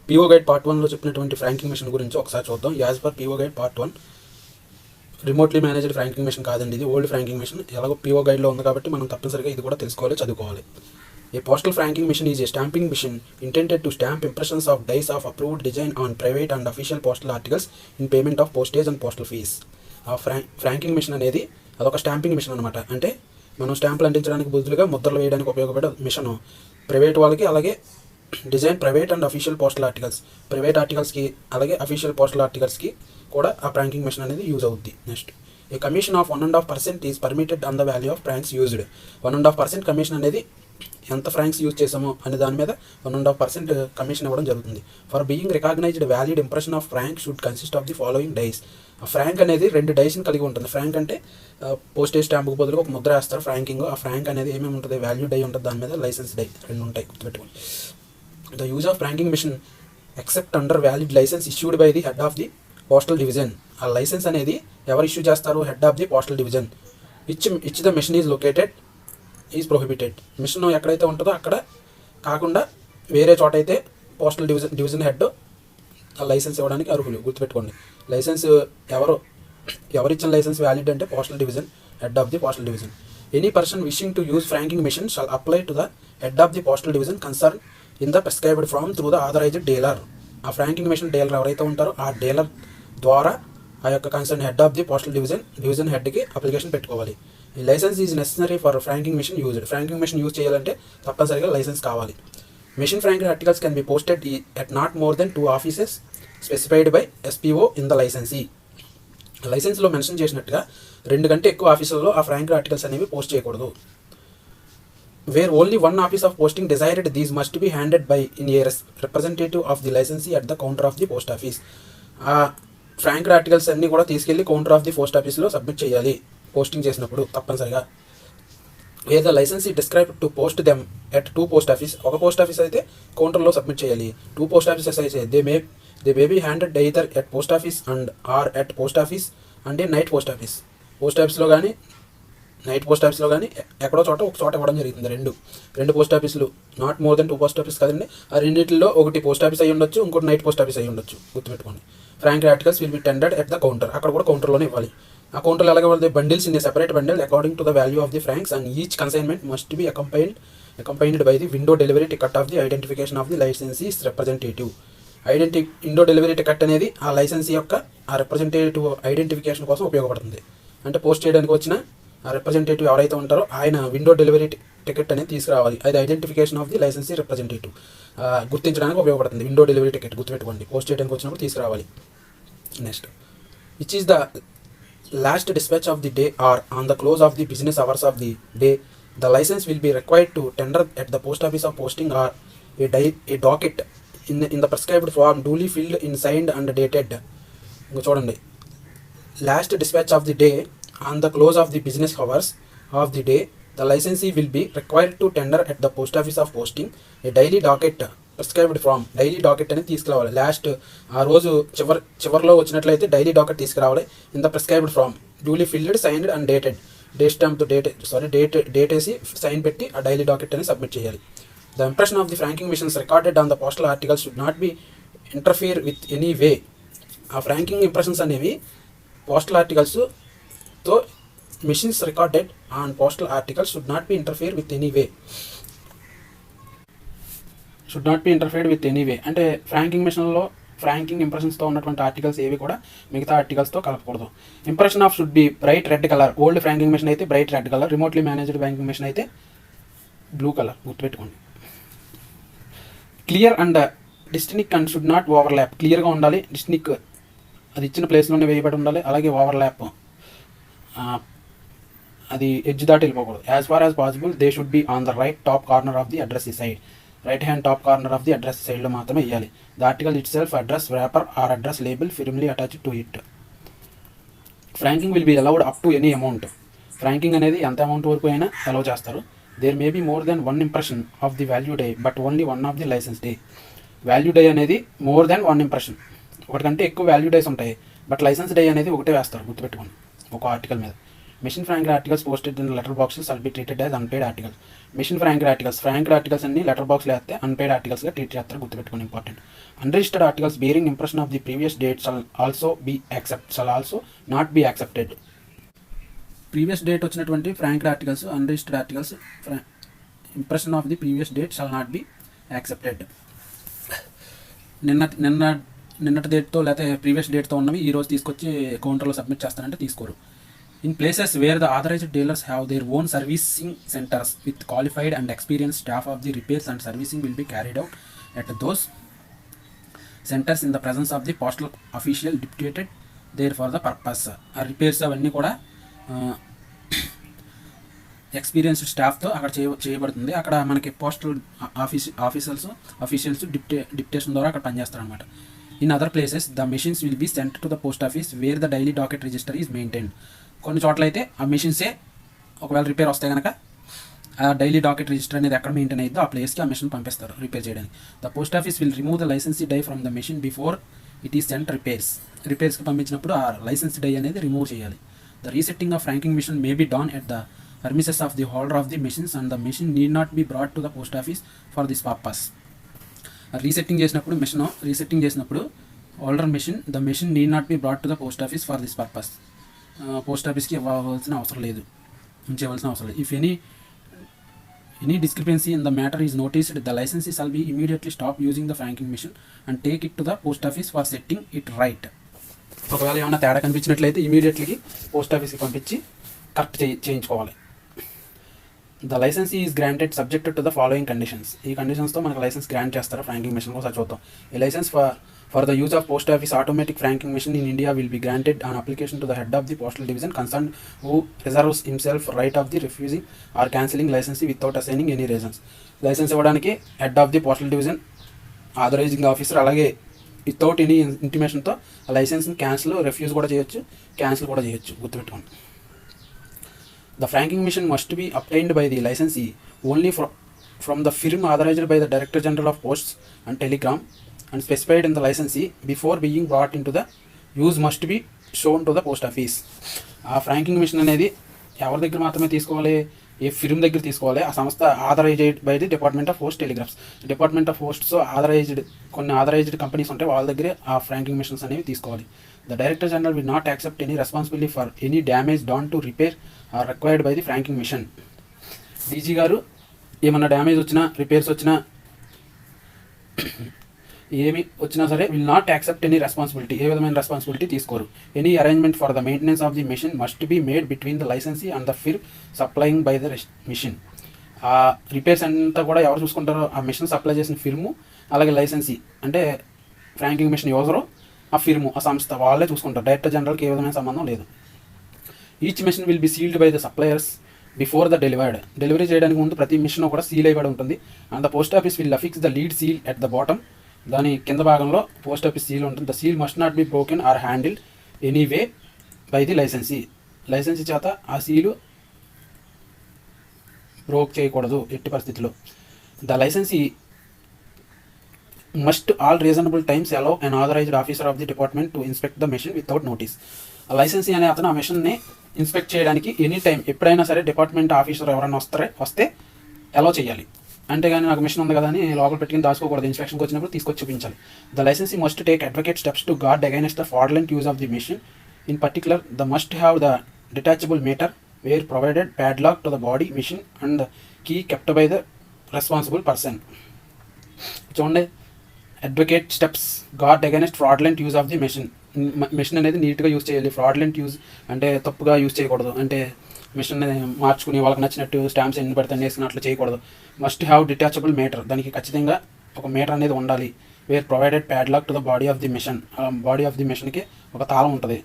PO guide part 1లో చెప్పినటువంటి ఫ్రాంకింగ్ machine గురించి ఒకసారి చూద్దాం. As per PO guide part 1 remotely managed ఫ్రాంకింగ్ machine కాదండి, ఇది ఓల్డ్ ఫ్రాంకింగ్ మెషిన్. ఎలాగో పీఓ గైడ్లో ఉంది కాబట్టి మనం తప్పనిసరిగా ఇది కూడా తెలుసుకోవాలి, చదువుకోవాలి. A postal franking machine is a stamping machine intended to stamp impressions of dies of approved design on private and official postal articles in payment of postage and postal fees. ఆ franking machine అనేది అదొక stamping machine అనమాట. అంటే మనం స్టాంపులు అంటించడానికి బదులుగా ముద్రలు వేయడానికి ఉపయోగపడే మిషన్. ప్రైవేట్ వాళ్ళకి, అలాగే design private and official postal articles, private ఆర్టికల్స్కి అలాగే అఫీషియల్ పోస్టల్ ఆర్టికల్స్కి కూడా ఆ ఫ్రాంకింగ్ మిషన్ అనేది యూజ్ అవుద్ది. Next, a commission of 1.5% is permitted on the value of franks used. 1.5% commission అనేది ఎంత ఫ్రాంక్స్ యూజ్ చేసామో అనే దాని మీద 1.5% కమిషన్ ఇవ్వడం జరుగుతుంది. For being recognised valid impression of frank should consist of the following dies. ఆ ఫ్రాంక్ అనేది 2 డైస్ని కలిగి ఉంటుంది. ఫ్రాంక్ అంటే పోస్టేజ్ స్టాంపుకు బదులుగా ఒక ముద్ర వేస్తారు ఫ్రాంకింగ్. ఆ ఫ్రాంక్ అనేది ఏమేమి ఉంటుంది, వాల్యూ డై ఉంటుంది, దాని మీద లైసెన్స్ డై 2 ఉంటాయి, గుర్తుపెట్టుకోండి. The use of franking machine except under valid licence issued by the head of the postal division. ఆ లైసెన్స్ అనేది ఎవరు ఇష్యూ చేస్తారు, head of the postal division. Which the machine is located is prohibited. Machine ఎక్కడైతే ఉంటుందో అక్కడ కాకుండా వేరే చోట అయితే పోస్టల్ డివిజన్ హెడ్ ఆ లైసెన్స్ ఇవ్వడానికి అర్హులు, గుర్తుపెట్టుకోండి. లైసెన్స్ ఎవరిచ్చిన లైసెన్స్ వ్యాలిడ్ అంటే postal division, head of the postal division. Any person wishing to use franking machine shall apply to the head of the postal division concern in the prescribed form through the authorised dealer. ఆ franking machine dealer ఎవరైతే ఉంటారో ఆ dealer ద్వారా ఆ యొక్క concern head of the postal division హెడ్కి application పెట్టుకోవాలి. ఈ licence is necessary for franking machine used. Franking machine use చేయాలంటే తప్పనిసరిగా లైసెన్స్ కావాలి. Machine franking articles can be posted at not more than 2 offices specified by SPO in the licensee. లైసెన్స్లో mention చేసినట్టుగా 2 కంటే ఎక్కువ ఆఫీసుల్లో ఆ ఫ్రాంకింగ్ ఆర్టికల్స్ అనేవి పోస్ట్ చేయకూడదు. Where only 1 office of posting desired these must be handed by in a representative of the licensee at the counter of the post office. ఆ franking articles అన్నీ కూడా తీసుకెళ్లి కౌంటర్ ఆఫ్ ది పోస్ట్ ఆఫీస్లో submit చేయాలి posting చేసినప్పుడు తప్పనిసరిగా. Where the licensee describe to post them at 2 post office. ఒక post office అయితే కౌంటర్లో సబ్మిట్ చేయాలి. 2 పోస్ట్ ఆఫీసెస్ అయితే they may be handed either at post office and or at post office అంటే నైట్ పోస్ట్ ఆఫీస్. పోస్ట్ ఆఫీస్లో కానీ night post ఆఫీస్లో కానీ ఎక్కడో చోట ఒక చోట ఇవ్వడం జరుగుతుంది. రెండు పోస్ట్ ఆఫీసులు, not more than 2 post office కదండి. ఆ రెండింటిలో ఒకటి పోస్ట్ ఆఫీస్ అయ్యి ఉండొచ్చు, ఇంకోటి నైట్ పోస్ట్ ఆఫీస్ అయ్యి ఉండొచ్చు, గుర్తుపెట్టుకోండి. Franking articles will be tendered at the counter. అక్కడ కూడా కౌంటర్లోనే ఇవ్వాలి. ఆ కౌంటర్లో ఎలాగ ఇవ్వాలి, bundles in a separate bundle according to the value of the franks and each consignment must be accompanied by the window delivery ticket of the identification of the licensee's representative. Window delivery ticket అనేది ఆ licensee యొక్క ఆ representative identification కోసం ఉపయోగపడుతుంది. అంటే post చేయడానికి వచ్చిన ఆ రిప్రజెంటేటివ్ ఎవరైతే ఉంటారో ఆయన విండో డెలివరీ టికెట్ అనేది తీసుకురావాలి. అది identification of the licensee representative గుర్తించడానికి ఉపయోగపడుతుంది. విండో డెలివరీ టికెట్ గుర్తుపెట్టుకోండి, పోస్ట్ చేయడానికి వచ్చినప్పుడు తీసుకురావాలి. Next, which is the last dispatch of the day or on the close of the business hours of the day, the license will be required to tender at the post office of posting or a docket in the prescribed form duly filled in signed and dated. ఇంకో చూడండి, last dispatch of the day on the close of the business hours of the day, the licensee will be required to tender at the post office of posting a daily docket prescribed form. Daily docket అనేది తీసుకురావాలి. Last ఆ రోజు చివరిలో వచ్చినట్లయితే daily docket తీసుకురావాలి. In the prescribed form duly filled signed and dated. Date వేసి sign పెట్టి ఆ డైలీ డాకెట్ అనేది సబ్మిట్ చేయాలి. The impression of the franking machines recorded on the postal articles should not be interfere with any way. ఆ franking impressions అనేవి postal ఆర్టికల్స్తో machines recorded on postal articles should not be interfere with any వే. అంటే ఫ్రాంకింగ్ మిషన్లో ఫ్రాంకింగ్ ఇంప్రెషన్స్తో ఉన్నటువంటి articles ఏవి కూడా మిగతా ఆర్టికల్స్తో కలపకూడదు. Impression of should be bright red colour. Old franking machine అయితే bright red colour, remotely managed franking machine అయితే బ్లూ కలర్, గుర్తుపెట్టుకోండి. Clear and distinct and should not overlap. క్లియర్గా ఉండాలి, డిస్టినిక్ అది ఇచ్చిన ప్లేస్లోనే వేయబడి ఉండాలి. అలాగే ఓవర్లాప్ అది ఎడ్జ్ దాటి వెళ్ళిపోకూడదు. As far as possible they should be on the right top corner of the address side. Right hand top corner of the address సైడ్లో మాత్రమే వేయాలి. The article itself address wrapper or address label firmly attached to it. Franking will be allowed up to any amount. Franking అనేది ఎంత amount వరకు అయినా allow చేస్తారు. There may be more than 1 impression of the value day but only 1 of the licence die. Value die అనేది more than 1 impression. ఒకటి కంటే ఎక్కువ value dies ఉంటాయి, బట్ లైసెన్స్ డే అనేది ఒకటే వేస్తారు, గుర్తుపెట్టుకోండి ఒక ఆర్టికల్ మీద. Machine frank articles posted in letter boxes shall be treated as unpaid articles. Machine frank articles అన్ని లెటర్ బాక్స్లో వేస్తే అన్పెయిడ్ ఆర్టికల్స్గా ట్రీట్ చేస్తారు, గుర్తుపెట్టుకోండి, important. Unregistered articles bearing impression of the previous date shall also not be accepted. Previous date వచ్చినటువంటి franked articles, unregistered articles impression of the previous date shall not be accepted. నిన్నటి డేట్తో లేకపోతే previous డేట్తో ఉన్నవి ఈ రోజు తీసుకొచ్చి కౌంటర్లో సబ్మిట్ చేస్తారంటే తీసుకోరు. In places where the authorised dealers have their own servicing centres with qualified and experience staff of the repairs and servicing will be carried out at those centres in the presence of the postal official deputed there for the purpose. ఆ repairs అవన్నీ కూడా experienced స్టాఫ్తో అక్కడ చేయబడుతుంది. అక్కడ మనకి postal officials deputation ద్వారా అక్కడ పనిచేస్తారు అనమాట. In other places the machines will be sent to the post office where the daily docket register is maintained. కొన్ని చోట్ల అయితే ఆ మెషిన్సే ఒకవేళ రిపేర్ వస్తే కనుక ఆ డైలీ డాకెట్ రిజిస్టర్ అనేది ఎక్కడ మెయింటైన్ అయిద్దో ఆ ప్లేస్కి ఆ మెషిన్ పంపిస్తారు రిపేర్ చేయడానికి. The post office will remove the licensee die from the machine before it is sent రిపేర్స్కి పంపించినప్పుడు ఆ లైసెన్స్ డై అనేది రిమూవ్ చేయాలి. The resetting of franking machine may be done at the premises of the holder of the machines and the machine need not be brought to the post office for this purpose. Resetting చేసినప్పుడు holder machine the machine need not be brought to the post office for this purpose. Post ఆఫీస్కి ఇవ్వవలసిన అవసరం లేదు, ఉంచవలసిన అవసరం లేదు. If any discrepancy in the matter is noticed, the licensee shall be immediately stop using the franking machine and take it to the post office for setting it right. ఒకవేళ ఏమైనా తేడా కనిపించినట్లయితే ఇమీడియట్లీ పోస్ట్ ఆఫీస్కి పంపించి correct చేయించుకోవాలి. The licence is granted subject to the following conditions. ఈ కండిషన్స్తో మనకు licence grant చేస్తారు ఫ్రాంకింగ్ మెషిన్ కోసం చూద్దాం. ఈ licence for the use of post office automatic franking machine in India will be granted on application to the head of the postal division concern who reserves himself right of the refusing or cancelling licence without assigning any reasons. Licence ఇవ్వడానికి head of the postal division authorising officer అలాగే without any ఇంటిమేషన్తో ఆ లైసెన్స్ని refuse కూడా చేయొచ్చు, cancel కూడా చేయొచ్చు, గుర్తుపెట్టుకోండి. The franking machine must be obtained by the licensee only from the firm authorized by the Director General of Posts and Telegram and specified in the licensee before being brought into the use must be shown to the post office. ఆ franking machine అనేది ఎవరి దగ్గర మాత్రమే తీసుకోవాలి, ఏ firm దగ్గర తీసుకోవాలి. ఆ సంస్థ authorised by the department of post telegraphs. Department of posts కొన్ని ఆథరైజ్డ్ కంపెనీస్ ఉంటాయి, వాళ్ళ దగ్గరే ఆ ఫ్రాంకింగ్ మిషన్స్ అనేవి తీసుకోవాలి. The Director General will not accept any responsibility for any damage done to repair or required by the franking machine. DG గారు ఏమన్నా damage వచ్చినా, రిపేర్స్ వచ్చినా, ఏమి వచ్చినా సరే will not accept any responsibility, ఏ విధమైన రెస్పాన్సిబిలిటీ తీసుకోరు. Any arrangement for the maintenance of the machine must be made between the licensee and the firm supplying by the machine. ఆ రిపేర్స్ అంతా కూడా ఎవరు చూసుకుంటారో ఆ మిషన్ సప్లై చేసిన ఫిర్ము అలాగే లైసెన్సీ అంటే ఫ్రాంకింగ్ మిషన్ యూజరు ఆ ఫిర్ము ఆ సంస్థ వాళ్ళే చూసుకుంటారు. డైరెక్టర్ జనరల్కి ఏ విధమైన సంబంధం లేదు. Each machine will be sealed by the suppliers before the delivery చేయడానికి ముందు ప్రతి మిషన్ కూడా సీల్ అయిపడి ఉంటుంది. And the post office will affix the lead seal at the bottom. దాని కింద భాగంలో పోస్ట్ ఆఫీస్ సీల్ ఉంటుంది. The seal must not be broken or handled anyway by the licensee చేత ఆ సీలు బ్రోక్ చేయకూడదు ఎట్టి పరిస్థితిలో. The licensee must all reasonable times allow an authorised officer of the department to inspect the machine without notice. ఆ licensee అనే అతను ఆ మెషిన్ని inspect చేయడానికి ఎనీ టైం ఎప్పుడైనా సరే డిపార్ట్మెంట్ ఆఫీసర్ ఎవరైనా వస్తే అలౌ చేయాలి. అంతేగాని నాకు మిషన్ ఉంది కదా అని లోపల పెట్టుకుని దాచుకోకూడదు. ఇన్స్పెక్షన్కి వచ్చినప్పుడు తీసుకొచ్చి చూపించాలి. The licensee must take advocate steps to guard against the fraudulent use of the machine. In particular the must have the detachable meter where provided padlock to the body machine and key kept by the responsible person. చూడండి, advocate steps guard against fraudulent use of the machine అనేది నీట్గా use చేయాలి. Fraudulent use అంటే తప్పుగా use చేయకూడదు. అంటే machine మార్చుకుని వాళ్ళకి నచ్చినట్టు స్టాంప్స్ ఎన్ని పడితే వేసుకుని అట్లా చేయకూడదు. మస్ట్ హ్యావ్ డిటాచబుల్ మీటర్, దానికి ఖచ్చితంగా ఒక మీటర్ అనేది ఉండాలి. Where provided padlock to the body of the machine, body of the మిషన్కి ఒక తాళం ఉంటుంది.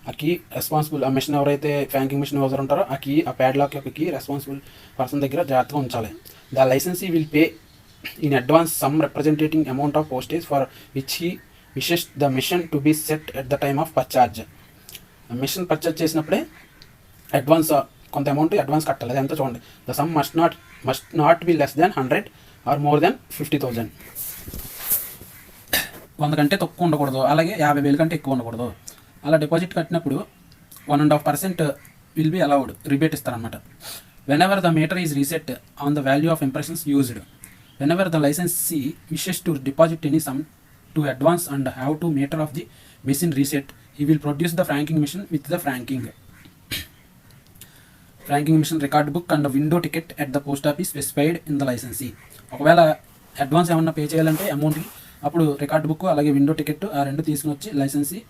ఆ కీ రెస్పాన్సిబుల్, ఆ మిషన్ ఎవరైతే ఫ్రాంకింగ్ మిషన్ యూజర్ ఉంటారో ఆ కీ, ఆ ప్యాడ్లాక్ యొక్క కీ రెస్పాన్సిబుల్ పర్సన్ దగ్గర జాగ్రత్తగా ఉంచాలి. The licensee will pay in advance some representing amount of postage for which he wishes the mission to be set at the time of purchase. Machine purchase చేసినప్పుడే advance కొంత amount advance కట్టాలి. అది ఎంత చూడండి. The sum must not be less than 100 or more than 50,000. 100 కంటే తక్కువ ఉండకూడదు, అలాగే 50,000 కంటే ఎక్కువ ఉండకూడదు. అలా డిపాజిట్ కట్టినప్పుడు 1.5% విల్ బి అలౌడ్, రిబేట్ ఇస్తారనమాట. Whenever the meter is reset on the value of impressions used, whenever the licensee wishes to deposit any sum to advance and have to meter of the machine reset, he will produce the franking machine with the franking machine record book and the window ticket at the post office specified in the licensee. ఒకవేళ advance ఏమన్నా pay చేయాలంటే అమౌంట్కి అప్పుడు record book అలాగే window ticket ఆ రెండు తీసుకుని వచ్చి licensee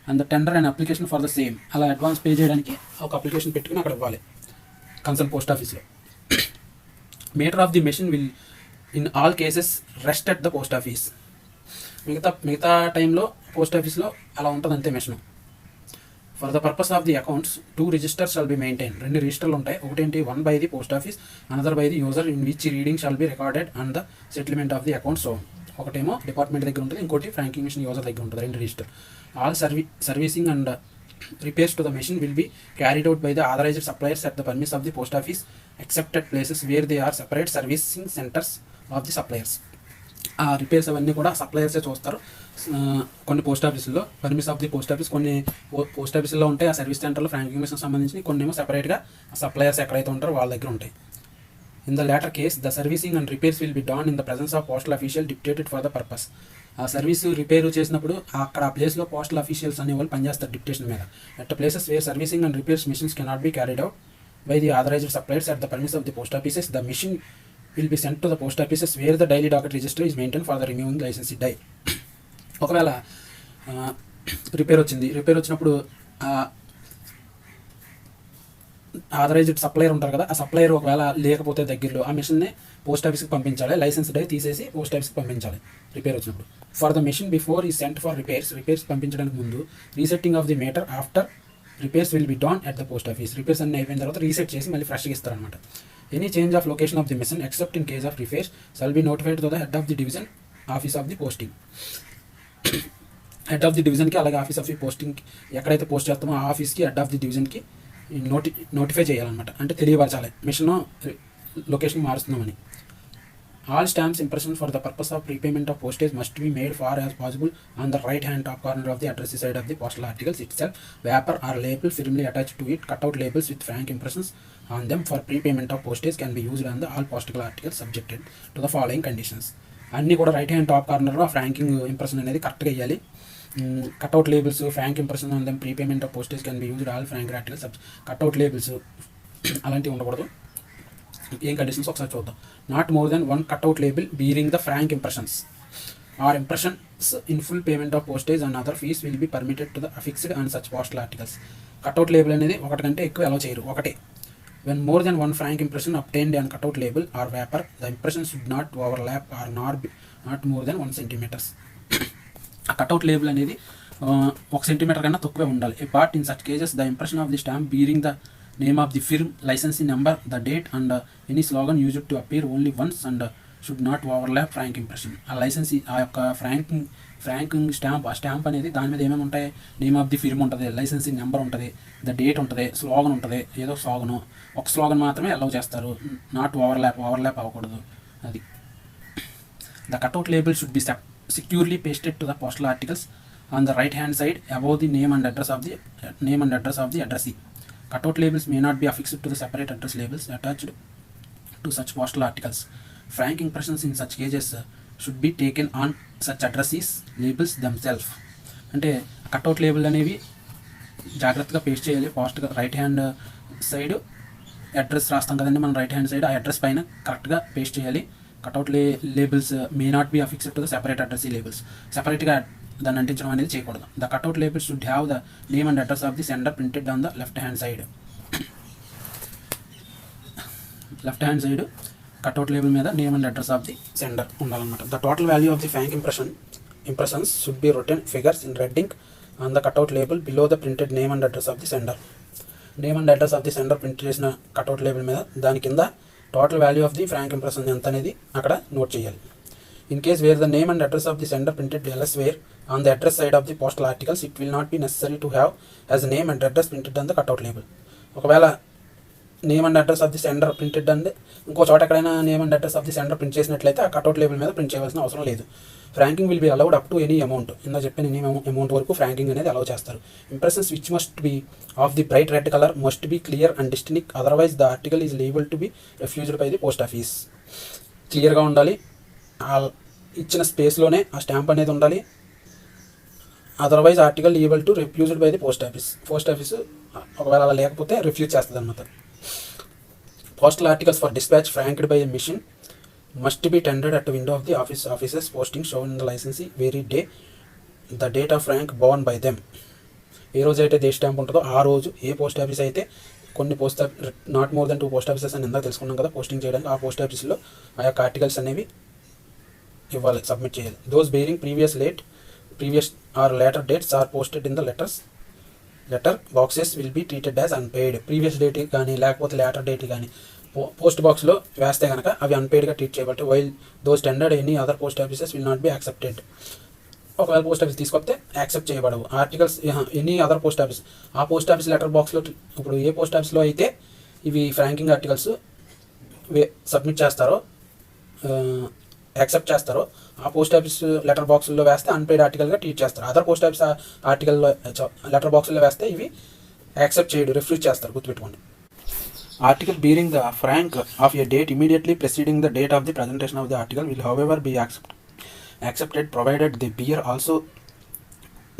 and the tender and application for the same, అలా అడ్వాన్స్ పే చేయడానికి ఒక అప్లికేషన్ పెట్టుకుని అక్కడ ఇవ్వాలి కన్సర్న్ పోస్ట్ ఆఫీస్లో. Meter of the machine will in all cases rest at the post office, మిగతా టైంలో పోస్ట్ ఆఫీస్లో అలా ఉంటుంది అంతే machine. For the purpose of the accounts 2 registers shall be maintain, 2 రిజిస్టర్లు ఉంటాయి. ఒకటేంటి, 1 by the post office, another by the user, in which reading shall be recorded and the settlement of the account. So ఒకటేమో department దగ్గర ఉంటుంది, ఇంకోటి ఫ్రాంకింగ్ machine user దగ్గర ఉంటుంది, 2 register. All servicing and repairs to the machine will be carried out by the authorized suppliers at the premise of the post office except at places where they are separate servicing centers of the suppliers. ఆ repairs అవన్నీ కూడా సప్లయర్సే చూస్తారు. కొన్ని post ఆఫీసుల్లో పర్మిస్ of the post office, కొన్ని post ఆఫీసుల్లో ఉంటాయి ఆ సర్వీస్ సెంటర్లో ఫ్రాంకింగ్ మిషన్ సంబంధించి, కొన్ని ఏమో సెపరేట్గా సప్లయర్స్ ఎక్కడైతే ఉంటారో వాళ్ళ దగ్గర ఉంటాయి. In the later case the servicing and repairs will be done in the presence of postal official deputed for the purpose. ఆ సర్వీసు రిపేరు చేసినప్పుడు అక్కడ ఆ ప్లేస్లో పోస్టల్ అఫీషియల్స్ అనేవాళ్ళు పనిచేస్తారు డిప్టేషన్ మీద. At places where servicing and repairs machines cannot be carried out by the authorised suppliers at the premises of the post offices, the machine will be sent to the post offices where the daily docket register is maintained for the renewing licensee die. ఒకవేళ repair వచ్చినప్పుడు authorised supplier ఉంటారు కదా, ఆ supplier ఒకవేళ లేకపోతే దగ్గరలో ఆ మిషన్ని పోస్ట్ ఆఫీస్కి పంపించాలి, లైసెన్స్ డై తీసేసి పోస్ట్ ఆఫీస్కి పంపించాలి రిపేర్ వచ్చినప్పుడు. ఫర్ ద మిషన్ బిఫోర్ ఈ సెంట్ ఫర్ రిపేర్స్ పంపించడానికి ముందు resetting of the meter after repairs will be done at the post office, repairs అన్నీ అయిపోయిన తర్వాత రీసెట్ చేసి మళ్ళీ ఫ్రెష్గా ఇస్తారనమాట. Any change of location of the machine except in case of repairs shall be notified to the head of the division office of the posting. Head of the డివిజన్కి అలాగే office of the పోస్టింగ్కి ఎక్కడైతే post చేస్తామో ఆ ఆఫీస్కి head of the డివిజన్కి notify చేయాలన్నమాట, అంటే తెలియపరచాలి మిషన్ లొకేషన్ మారుస్తున్నామని. All stamps impression for the purpose of prepayment of postage must be made far as possible on the right hand top corner of the address side of the postal articles itself. Paper or label firmly attached to it, cut out labels with frank impressions on them for prepayment of postage can be used on the all postal articles subjected to the following conditions. అన్నీ కూడా right hand top కార్నర్లో ఫ్రాంకింగ్ impression అనేది కరెక్ట్గా వేయాలి. Cutout labels, frank impression on them, prepayment of postage can be used all frank articles. Cutout labels అలాంటివి ఉండకూడదు. ఏం conditions ఒకసారి చూద్దాం. Not more than 1 cutout label bearing the frank impressions or impressions in full payment of postage and other fees will be permitted to the affixed and such postal articles. Cutout label అనేది ఒకటి కంటే ఎక్కువ allow చేయరు, ఒకటే. When more than 1 frank impression obtained on cutout label or wrapper, the impression should not overlap or not more than 1 centimeters. ఆ cutout label అనేది 1 centimetre కన్నా తక్కువే ఉండాలి. A part in such cases the impression of the stamp bearing the name of the firm, licensee number, the date and any slogan used to appear only once and should not overlap frank impression. ఆ licensee ఆ యొక్క ఫ్రాంకింగ్ stamp, ఆ stamp అనేది దాని మీద ఏమేమి ఉంటాయి, name of the firm ఉంటుంది, లైసెన్సీ నెంబర్ ఉంటుంది, ద డేట్ ఉంటుంది, స్లోగన్ ఉంటుంది, ఏదో స్లోగను, ఒక స్లోగన్ మాత్రమే అలౌ చేస్తారు, నాట్ ఓవర్లాప్ అవ్వకూడదు. అది the cutout label should be securely pasted to the postal articles on the right hand side above the name and address of the addressee. Cutout labels may not be affixed to the separate address labels attached to such postal articles. Frank impressions in such cases should be taken on such addressees labels themselves. అంటే cutout label అనేవి జాగ్రత్తగా paste చేయాలి. ఫాస్ట్గా right hand side address రాస్తాం కదండి మనం, right hand side ఆ address పైన కరెక్ట్గా పేస్ట్ చేయాలి. Cutout labels may not be affixed to the separate addressee labels, సెపరేట్గా దాన్ని అంటించడం అనేది చేయకూడదు. The cutout labels should have the name and address of the sender printed on the left hand side cutout label మీద name and address of the sender ఉండాలన్నమాట. The total value of the frank impressions should be written figures in red ink on the cutout label below the printed name and address of the sender. Name and address of the sender print చేసిన cutout label మీద దాని కింద total value of the frank impression ఎంత అనేది అక్కడ note చేయాలి. In case where the name and address of the sender printed elsewhere on the address side of the postal articles, it will not be necessary to have as name and address printed on the cutout label. ఒకవేళ name and address of the sender printed and ఇంకో చోట ఎక్కడైనా name and address of the sender print చేసినట్లయితే ఆ cutout label మీద print చేయవలసిన అవసరం లేదు. ఫ్రాంకింగ్ will be allowed up to any amount. ఇందా చెప్పిన ఎనీ అమౌంట్ వరకు ఫ్రాంకింగ్ అనేది అలౌ చేస్తారు. Impressions which must be of the bright red colour must be clear and distinct, otherwise the article is label to be refused by the post office. క్లియర్గా ఉండాలి, ఇచ్చిన స్పేస్లోనే ఆ స్టాంప్ అనేది ఉండాలి. Otherwise article able to refused by the post office. Post office ఒకవేళ అలా లేకపోతే రిఫ్యూజ్ చేస్తుంది అనమాట. Postal articles for dispatch franked by a machine must be tendered at the window of the offices posting shown in the licensee very day the date of rank borne by them. ఏ రోజు అయితే day stamp ఉంటుందో ఆ రోజు ఏ post office అయితే, కొన్ని post not more than 2 post offices అని ఇందాక తెలుసుకున్నాం కదా పోస్టింగ్ చేయడానికి, ఆ పోస్ట్ ఆఫీస్లో ఆ యొక్క ఆర్టికల్స్ అనేవి ఇవ్వాలి, సబ్మిట్ చేయాలి. Those bearing previous or later dates or posted in the letter boxes will be treated as unpaid. Previous date కానీ లేకపోతే లేటర్ డేట్ కానీ పోస్ట్ బాక్స్లో వేస్తే కనుక అవి అన్పెయిడ్గా ట్రీట్ చేయబట్టి, while those tendered any other post offices will not be accepted. ఒకవేళ post office తీసుకొస్తే యాక్సెప్ట్ చేయబడవు. Articles any other post office, ఆ పోస్ట్ ఆఫీస్ లెటర్ బాక్స్లో, ఇప్పుడు ఏ పోస్ట్ ఆఫీస్లో అయితే ఇవి ఫ్రాంకింగ్ ఆర్టికల్స్ సబ్మిట్ చేస్తారో, యాక్సెప్ట్ చేస్తారో, ఆ పోస్ట్ ఆఫీస్ లెటర్ బాక్స్లో వేస్తే అన్పెయిడ్ ఆర్టికల్గా ట్రీట్ చేస్తారు. అదర్ పోస్ట్ ఆఫీస్ ఆర్టికల్లో లెటర్ బాక్స్లో వేస్తే ఇవి యాక్సెప్ట్ చేయడు, రిఫ్యూజ్ చేస్తారు, గుర్తుపెట్టుకోండి. Article bearing the frank of a date immediately preceding the date of the presentation of the article will however be accepted provided they bear also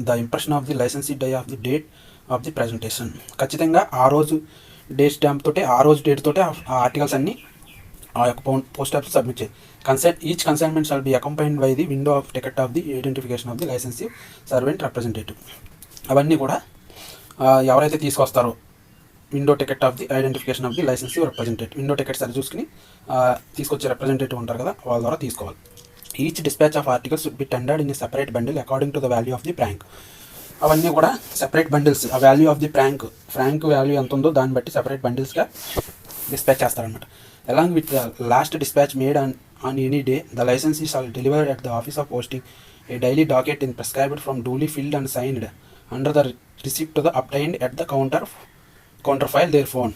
the impression of the licensee day of the date of the presentation. ఖచ్చితంగా ఆ రోజు date stamp తోటే, ఆ రోజు date తోటే ఆ articles అన్ని ఆ యొక్క పోస్ట్ ఆఫీస్ సబ్మిట్ చేయాలి. Each consignment shall be accompanied by the window of ticket of the identification of the licensee servant representative. అవన్నీ కూడా ఎవరైతే తీసుకొస్తారో window ticket of the identification of the licensee representative, window tickets అది చూసుకుని తీసుకొచ్చే representative ఉంటారు కదా, వాళ్ళ ద్వారా తీసుకోవాలి. Each dispatch of articles should be tendered in separate bundle according to the value of the frank. అవన్నీ కూడా సెపరేట్ బండిల్స్, ఆ value of the frank value ఎంత ఉందో దాన్ని బట్టి సెపరేట్ బండిల్స్గా డిస్పాచ్ చేస్తారనమాట. Along with the last dispatch made on any day the licensee shall deliver at the office of posting a daily docket in prescribed form duly filled and signed under the receipt to the obtained at the counter file their phone.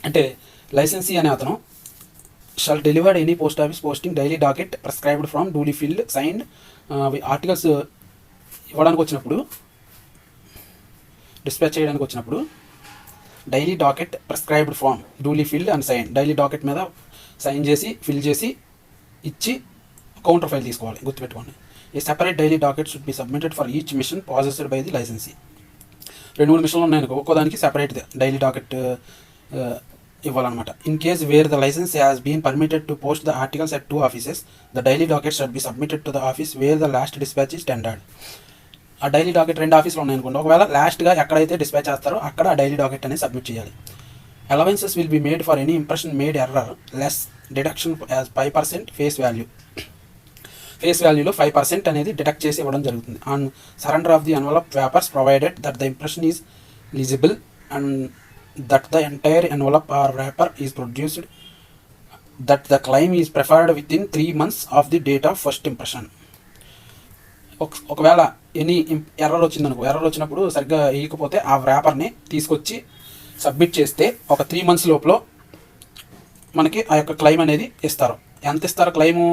అంటే licensee అనే అతను shall delivered any post office posting daily docket prescribed form duly field signed. Articles ఇవ్వడానికి వచ్చినప్పుడు, dispatch చేయడానికి వచ్చినప్పుడు daily docket prescribed form duly filled and sign, daily docket మీద sign చేసి fill చేసి ఇచ్చి కౌంటర్ ఫైల్ తీసుకోవాలి, గుర్తుపెట్టుకోండి. ఈ separate daily docket should be submitted for each machine possessed by the licensee. 2-3 మిషన్లు ఉన్నాయి, ఒక్కోదానికి సెపరేట్ డైలీ డాకెట్ ఇవ్వాలన్నమాట. In case where the licence has been permitted to post the articles at 2 offices the daily docket should be submitted to the office where the last dispatch is tendered. ఆ daily docket 2 ఆఫీస్లో ఉన్నాయనుకోండి, ఒకవేళ లాస్ట్గా ఎక్కడైతే dispatch చేస్తారో అక్కడ ఆ daily docket అనేది సబ్మిట్ చేయాలి. Allowances will be made for any impression made error less deduction as 5% face వాల్యూలో 5% అనేది డిడక్ట్ చేసి ఇవ్వడం జరుగుతుంది. On surrender of the envelope papers provided that the impression is legible and that the entire envelope or paper is produced that the claim is preferred within 3 months of the date of first impression. ఒకవేళ any error వచ్చినప్పుడు సరిగ్గా వేయకపోతే ఆ పేపర్ని తీసుకొచ్చి submit చేస్తే ఒక 3 months లోపల మనకి ఆ యొక్క క్లైమ్ అనేది ఇస్తారు. ఎంత ఇస్తారో క్లైము,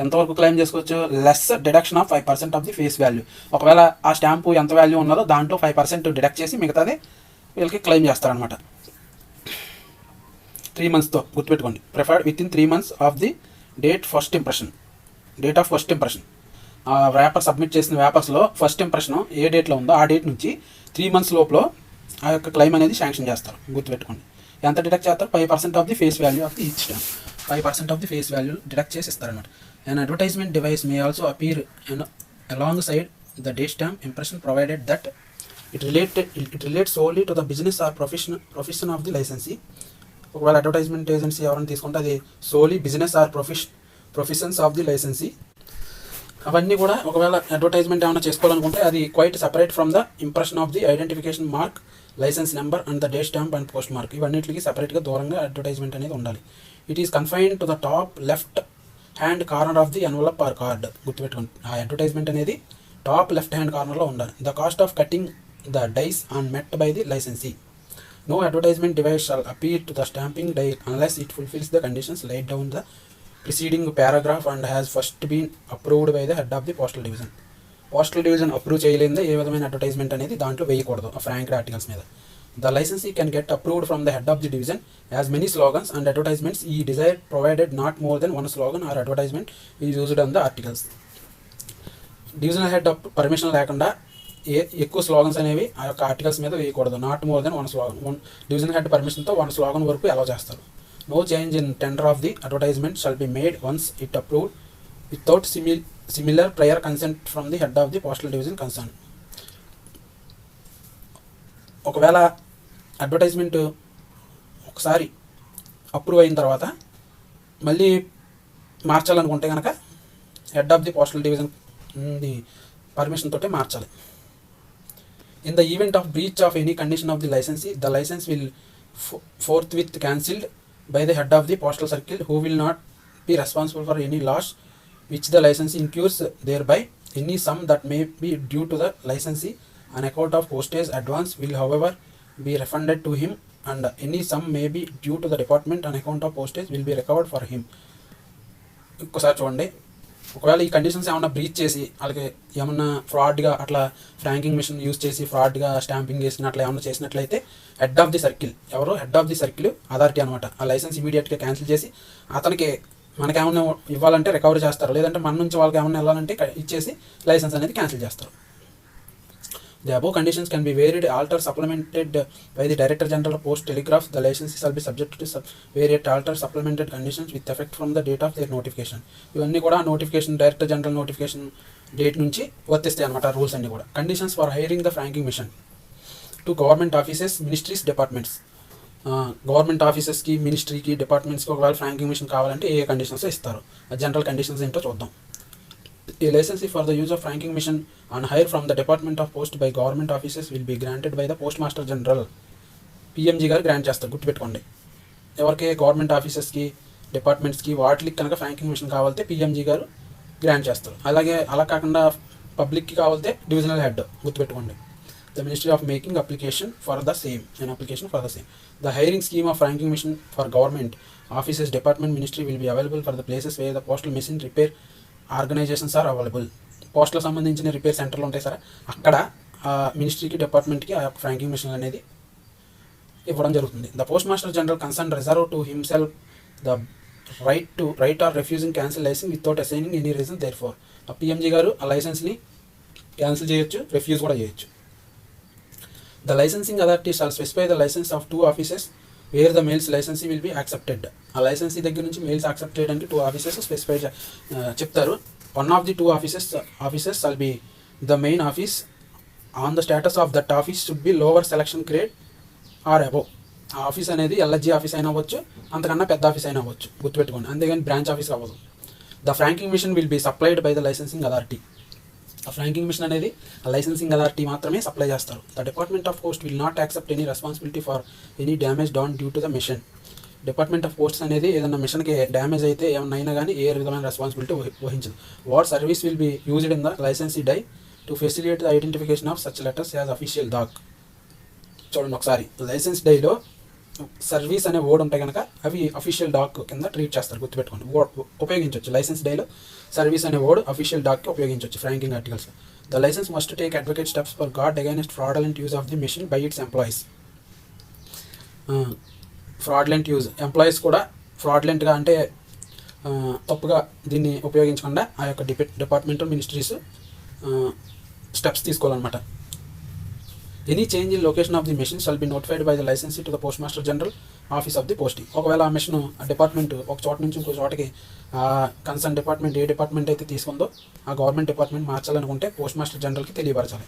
ఎంతవరకు క్లెయిమ్ చేసుకోవచ్చు, less deduction of 5% of the face value. ఒకవేళ ఆ స్టాంపు ఎంత వాల్యూ ఉన్నదో దాంట్లో 5% డిడక్ట్ చేసి మిగతాది వీళ్ళకి క్లెయిమ్ చేస్తారనమాట. 3 monthsతో గుర్తుపెట్టుకోండి. Preferred within 3 months of the date of first impression. ఆ వ్యాపర్ సబ్మిట్ చేసిన వ్యాపర్స్లో ఫస్ట్ ఇంప్రెషన్ ఏ డేట్లో ఉందో ఆ డేట్ నుంచి 3 months లోపల ఆ యొక్క క్లెయిమ్ అనేది శాంక్షన్ చేస్తారు, గుర్తుపెట్టుకోండి. ఎంత డిడక్ట్ చేస్తారు? 5% of the face value of the each stamp. 5% of the face value deduct చేసి ఇస్తారన్నమాట. An advertisement device may also appear alongside the date stamp impression provided that it relates solely to the business or profession of the licensee. ఒకవేళ advertisement agency ఎవరైనా తీసుకుంటే అది solely business or professions of the licensee. అవన్నీ కూడా ఒకవేళ advertisement ఏమైనా చేసుకోవాలనుకుంటే అది quite separate from the impression of the identification mark, licence number and the date stamp and post mark. ఇవన్నిటికి సపరేట్గా దూరంగా అడ్వర్టైజ్మెంట్ అనేది ఉండాలి. It is confined to the top left hand corner of the envelope or card. గుర్తుపెట్టుకోండి, ఆ advertisement అనేది top left hand కార్నర్లో ఉండాలి. The cost of cutting the dies on met by the licensee. No advertisement device shall appear to the stamping dial unless it fulfills the conditions laid down the preceding paragraph and has first been approved by the head of the postal division. Postal division approve చేయలేదా ఏ విధమైన advertisement అనేది దాంట్లో వేయకూడదు ఆ frank articles మీద. The licensee can get approved from the head of the division as many slogans and advertisements ఈ desire provided not more than one slogan or advertisement is used on the articles. Divisional head permission లేకుండా ఎక్కువ slogans అనేవి ఆ యొక్క ఆర్టికల్స్ మీద వేయకూడదు. Not more than one slogan. Divisional head పర్మిషన్తో వన్ స్లోగన్ వరకు అలౌ చేస్తారు. No change in tender of the advertisement shall be made once it approved without similar prior consent from the head of the postal division concern. ఒకవేళ advertisement ఒకసారి approve అయిన తర్వాత మళ్ళీ మార్చాలనుకుంటే కనుక head of the postal division the permission తోటే మార్చాలి. In the event of breach of any condition of the licensee the licence will forthwith cancelled by the head of the postal circle who will not be responsible for any loss which the licensee incurs thereby. Any sum that may be due to the licensee on account of postage advance will however be refunded to him, and any sum may be due to the department on account of postage will be recovered for him. ఇంకోసారి చూడండి, ఒకవేళ ఈ conditions ఏమన్నా breach చేసి వాళ్ళకి ఏమన్నా ఫ్రాడ్గా అట్లా ఫ్రాంకింగ్ machine use చేసి ఫ్రాడ్గా స్టాంపింగ్ చేసిన అట్లా ఏమన్నా చేసినట్లయితే head of the circle head of the circle authority అనమాట ఆ లైసెన్స్ ఇమీడియట్గా క్యాన్సిల్ చేసి అతనికి మనకేమన్నా ఇవ్వాలంటే రికవరీ చేస్తారు, లేదంటే మన నుంచి వాళ్ళకి ఏమన్నా వెళ్ళాలంటే ఇచ్చేసి లైసెన్స్ అనేది క్యాన్సిల్ చేస్తారు. The above conditions can be varied alter supplemented by the director general post telegraph. The licence shall be subject to varied alter supplemented conditions with effect from the date of their notification. ఇవన్నీ కూడా notification director general notification date నుంచి వర్తిస్తాయి అనమాట rules అన్నీ కూడా. Conditions for hiring the franking machine to government offices, ministries, departments. Government ఆఫీసెస్కి, మినిస్ట్రీకి, డిపార్ట్మెంట్స్కి ఒకవేళ ఫ్రాంకింగ్ మిషన్ కావాలంటే ఏ కండిషన్స్ ఇస్తారు, జనరల్ కండిషన్స్ ఏంటో చూద్దాం. A licensee for the use of franking machine on hire from the department of post by government offices will be granted by the post master general. PMG గారు grant చేస్తారు, గుర్తుపెట్టుకోండి. ఎవరికి government ఆఫీసెస్కి, డిపార్ట్మెంట్స్కి వాటికి కనుక ఫ్రాంకింగ్ మిషన్ కావాలంటే PMG గారు గ్రాంట్ చేస్తారు. అలాగే అలా కాకుండా పబ్లిక్కి కావాలంటే డివిజనల్ హెడ్, గుర్తుపెట్టుకోండి. The Ministry of making application for the same. The hiring scheme of franking machine for government offices, department, ministry will be available for the places where the postal machine repair organizations are available. Postal సంబంధించిన repair సెంటర్లు ఉంటాయి sir, అక్కడ మినిస్ట్రీకి, డిపార్ట్మెంట్కి ఆ యొక్క ఫ్రాంకింగ్ machine అనేది ఇవ్వడం జరుగుతుంది. The post master general concern reserve to himself the right or refusing cancel licence without assigning any reason there for. ఆ పిఎంజీ గారు ఆ లైసెన్స్ని క్యాన్సిల్ చేయొచ్చు, రిఫ్యూజ్ కూడా చేయొచ్చు. The licensing authority shall specify the license of two offices where the mail's licensee will be accepted. ఆ licensee దగ్గర నుంచి mails accept చేయడానికి 2 ఆఫీసెస్ స్పెసిఫై చెప్తారు. One of the 2 offices shall be the main office. On the status of that office should be lower selection grade or above. ఆ office అనేది LSG office అయినా అవ్వచ్చు, అంతకన్నా పెద్ద ఆఫీస్ అయినా అవ్వచ్చు, గుర్తుపెట్టుకోండి. అంతేగాని బ్రాంచ్ ఆఫీస్ అవ్వదు. The franking machine will be supplied by the licensing authority. ఆ ఫ్రాంకింగ్ మిషన్ అనేది లైసెన్సింగ్ అథారిటీ మాత్రమే సప్లై చేస్తారు. The department of post will not accept any responsibility for any damage down due to the machine. Department of posts అనేది ఏదైనా మిషన్కి damage అయితే ఏమన్నా అయినా కానీ ఏ విధమైన రెస్పాన్సిబిలిటీ వహించదు. What service will be used in the licensee die to facilitate the identification of such letters as official doc. చూడండి ఒకసారి, లైసెన్స్ డైలో సర్వీస్ అనే వర్డ్ ఉంటాయి కనుక అవి అఫీషియల్ డాక్ కింద ట్రీట్ చేస్తారు, గుర్తుపెట్టుకోండి. ఉపయోగించవచ్చు లైసెన్స్ డైలో సర్వీస్ అనే వర్డ్ అఫీషియల్ డాక్కి ఉపయోగించవచ్చు franking articles. The licence must take advocate steps for guard against fraudulent use of the machine by its employees. Fraudulent use, employees కూడా ఫ్రాడ్లెంట్గా అంటే తప్పుగా దీన్ని ఉపయోగించకుండా ఆ యొక్క డిపార్ట్మెంటల్ మినిస్ట్రీస్ స్టెప్స్ తీసుకోవాలన్నమాట. Any change in location of the machine shall be notified by the licensee to the post master general office of the posting. ఒకవేళ ఆ మిషన్ ఆ డిపార్ట్మెంట్ ఒక చోట నుంచి ఇంకో చోటకి కన్సర్న్ డిపార్ట్మెంట్ ఏ డిపార్ట్మెంట్ అయితే తీసుకుందో ఆ గవర్నమెంట్ డిపార్ట్మెంట్ మార్చాలనుకుంటే పోస్ట్ మాస్టర్ జనరల్కి తెలియపరచాలి.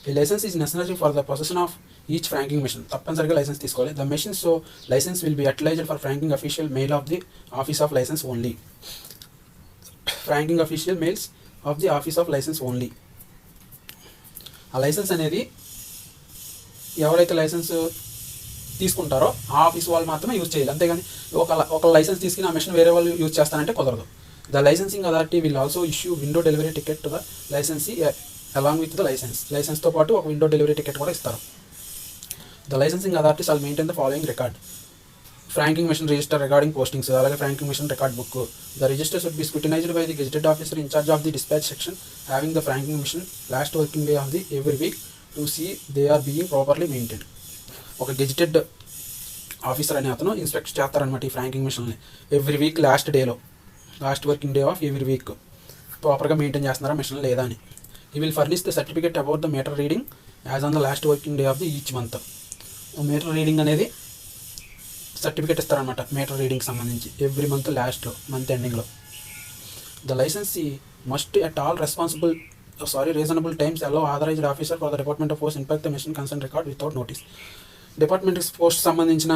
ఈ licence is necessary for the position of each franking machine. తప్పనిసరిగా లైసెన్స్ తీసుకోవాలి. The machine so licence will be utilised for franking official mail of the office of licence only. Franking official mails of the office of licence only. ఆ licence అనేది ఎవరైతే licence తీసుకుంటారో ఆ office వాళ్ళు మాత్రమే use చేయాలి, అంతేగాని ఒక లైసెన్స్ తీసుకుని ఆ మిషన్ వేరే వాళ్ళు యూజ్ చేస్తానంటే కుదరదు. The licensing authority will also issue window delivery ticket to the licensee along with the లైసెన్స్తో పాటు ఒక విండో డెలివరీ టికెట్ కూడా ఇస్తారు. The licensing authority shall maintain the following record: franking machine register regarding postings, అలాగే franking machine record book. The register should be scrutinised by the gazetted officer in charge of the dispatch section having the franking machine last working day of the every week to see they are being properly maintain. ఒక gazetted officer అనే అతను inspect చేస్తారనమాట ఈ franking మెషిన్ని every week last working day of every week ప్రాపర్గా maintain చేస్తున్నారా machine లేదా అని. He will furnish the certificate about the meter reading as on the last working day of the each month. Meter reading అనేది certificate ఇస్తారనమాట meter reading సంబంధించి every month month ఎండింగ్లో. The licensee must at all reasonable times allow authorised officer for the department of post inspect the machine concern record without notice. Department post సంబంధించిన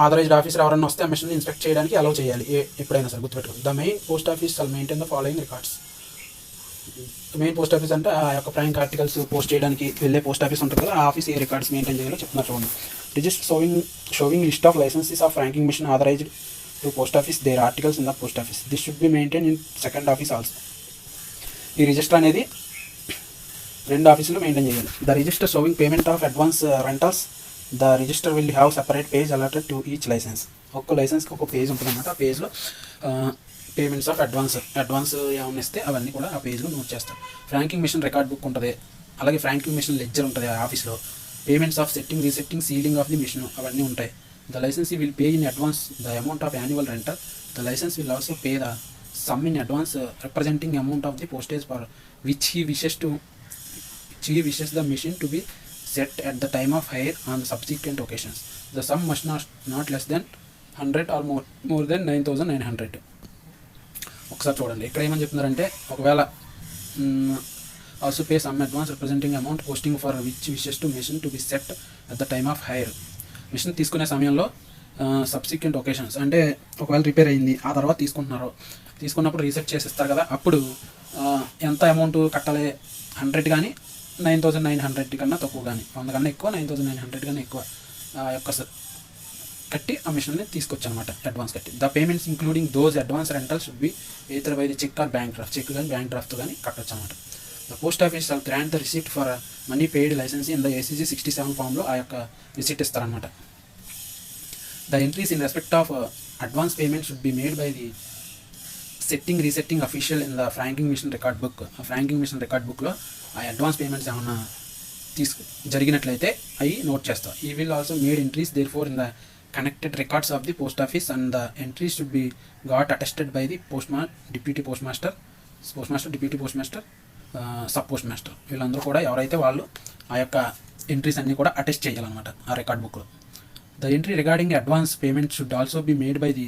authorised officer ఎవరైనా వస్తే ఆ machine inspect చేయడానికి allow చేయాలి ఎప్పుడైనా సరే, గుర్తుపెట్టుకోండి. The main post office shall maintain the following records. Main post office అంటే ఆ యొక్క ప్రాంక్ ఆర్టికల్స్ పోస్ట్ చేయడానికి వెళ్ళే పోస్ట్ ఆఫీస్ ఉంటుంది కదా, ఆ ఆఫీస్ ఏ రికార్డ్స్ మెయింటైన్ చేయాలో చెప్తున్నారు చూడండి. Register showing list of licences of franking machine authorised to post office their articles in the post office. This should be maintain in second office also. ఈ register అనేది రెండు ఆఫీసులో మెయింటైన్ చేయాలి. The register showing payment of advance rentals, the register will have separate page allotted to each licence. ఒక్క లైసెన్స్కి ఒక page ఉంటుంది అన్నమాట. ఆ పేజ్లో పేమెంట్స్ ఆఫ్ అడ్వాన్స్ ఏమైనా ఇస్తే అవన్నీ కూడా ఆ పేజ్లో నోట్ చేస్తారు. ఫ్రాంకింగ్ మెషిన్ రికార్డ్ బుక్ ఉంటుంది, అలాగే ఫ్రాంకింగ్ మెషిన్ లెడ్జర్ ఉంటుంది ఆ ఆఫీస్లో. Payments of setting, resetting, sealing of the machine అవన్నీ ఉంటాయి. The licensee will pay in advance the amount of annual rental. The licence will also pay the sum in advance representing amount of the postage for which he wishes the machine to be set at the time of hire on the subsequent occasions. The sum must not less than 100 or more than 9,900. ఒకసారి చూడండి ఇక్కడ ఏమని చెప్తున్నారంటే, ఒకవేళ also pay sum advance representing amount posting for which wishes to machine to be set at the time of hire. Machine తీసుకునే సమయంలో subsequent occasions అంటే ఒకవేళ రిపేర్ అయింది ఆ తర్వాత తీసుకున్నప్పుడు రీసెట్ చేసిస్తారు కదా, అప్పుడు ఎంత అమౌంట్ కట్టాలి, 100 కానీ 9,900 కన్నా తక్కువ కానీ 100 కన్నా ఎక్కువ 9,900 కన్నా ఎక్కువ యొక్క కట్టి ఆ మిషన్ని తీసుకొచ్చు అనమాట, అడ్వాన్స్ కట్టి. The payments including those advance rentals should be either by the cheque or bank draft. Cheque కానీ బ్యాంక్ డ్రాఫ్ట్ కానీ కట్టొచ్చు అనమాట. The post office shall grant the receipt for money paid licence in the ACG 67 ఫామ్లో ఆ యొక్క receipt ఇస్తారనమాట. The entries in respect of advance payment should be made by the resetting official in the franking machine record book. ఆ franking machine record బుక్లో ఆ advance payments ఏమన్నా జరిగినట్లయితే అవి note చేస్తాం. He will also made entries therefore in the connected records of the post office and the entries should be got attested by the deputy post master, sub post master. వీళ్ళందరూ కూడా ఎవరైతే వాళ్ళు ఆ యొక్క entries అన్నీ కూడా attest చేయాలన్నమాట ఆ రికార్డ్ బుక్లో. The entry regarding advance payment should also be made by the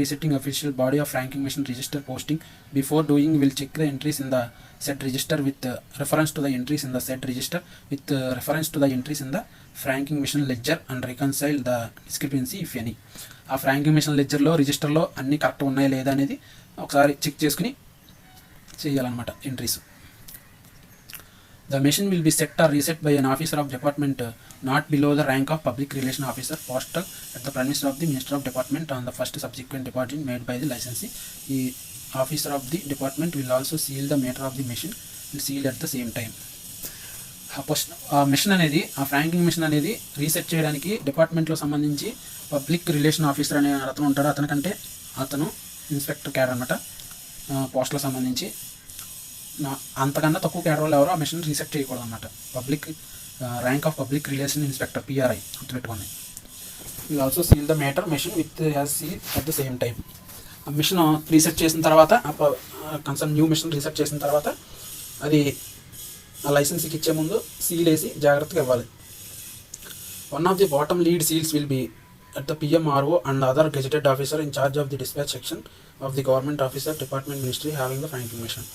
resetting official body of franking machine register posting. Before doing, will check the entries in the said register with reference to the entries in the said register with reference to the entries in the franking machine ledger and reconcile the discrepancy if any. ఆ franking machine లెడ్జర్లో రిజిస్టర్లో అన్నీ correct ఉన్నాయా లేదా అనేది ఒకసారి check చేసుకుని చేయాలన్నమాట entries. The machine will be set or reset by an officer of department not below the rank of public relation officer postal at the premises of the Minister of Department on the first subsequent deposit made by the licensee. The officer of the department will also seal the meter of the machine will seal at the same time. ఆ machine అనేది ఆ franking machine అనేది reset చేయడానికి డిపార్ట్మెంట్లో సంబంధించి public relation officer అనే అతను ఉంటాడు. అతను ఇన్స్పెక్టర్ క్యాడర్ అనమాట. పోస్టులకు సంబంధించి అంతకన్నా తక్కువ క్యాడర్ వాళ్ళు ఎవరో ఆ మిషన్ రీసెట్ చేయకూడదు అనమాట. Rank of public relation inspector PRI గుర్తుపెట్టుకోండి. Will also seal the meter machine with seal at the same time. ఆ మిషన్ రీసెట్ చేసిన తర్వాత కన్సర్న్ న్యూ మిషన్ రీసెట్ చేసిన తర్వాత అది ఆ లైసెన్స్కి ఇచ్చే ముందు సీల్ వేసి జాగ్రత్తగా ఇవ్వాలి. One of the bottom lead seals will be at the PMRO and other gazetted officer in charge of the dispatch section of the government officer department ministry having the franking machine.